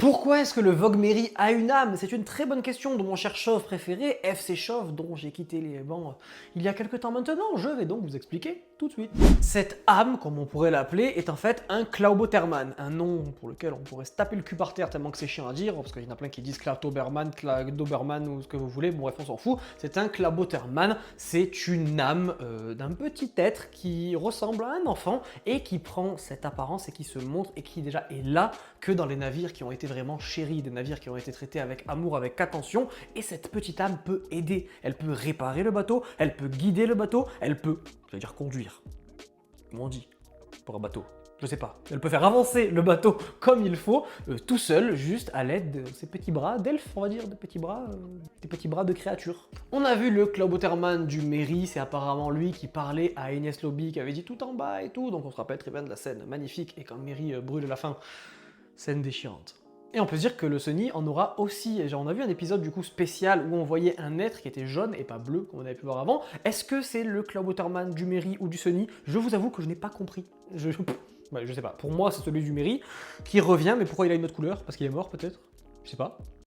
Pourquoi est-ce que le Vogue Mary a une âme? C'est une très bonne question de mon cher chauve préféré, FC Chauve, dont j'ai quitté les bancs il y a quelques temps maintenant. Je vais donc vous expliquer tout de suite. Cette âme, comme on pourrait l'appeler, est en fait un Klauboterman, un nom pour lequel on pourrait se taper le cul par terre tellement que c'est chiant à dire, parce qu'il y en a plein qui disent Klautoberman, Doberman ou ce que vous voulez, bon bref on s'en fout. C'est un Klauboterman, c'est une âme d'un petit être qui ressemble à un enfant et qui prend cette apparence et qui se montre et qui déjà est là que dans les navires qui ont été vraiment chéris, des navires qui ont été traités avec amour, avec attention, et cette petite âme peut aider. Elle peut réparer le bateau, elle peut guider le bateau, elle peut, je vais dire conduire, comment on dit pour un bateau, je sais pas. Elle peut faire avancer le bateau comme il faut, tout seul, juste à l'aide de ses petits bras d'elfe, on va dire, des petits bras de créature. On a vu le Klauboterman du Mary, c'est apparemment lui qui parlait à Enies Lobby, qui avait dit tout en bas et tout, donc on se rappelle très bien de la scène magnifique, et quand Mary brûle à la fin, scène déchirante. Et on peut se dire que le Sunny en aura aussi. On a vu un épisode du coup spécial où on voyait un être qui était jaune et pas bleu, comme on avait pu voir avant. Est-ce que c'est le Klauboterman du Mary ou du Sunny? Je vous avoue que je n'ai pas compris. Je sais pas. Pour moi, c'est celui du Mary qui revient, mais pourquoi il a une autre couleur? Parce qu'il est mort peut-être? Je sais pas.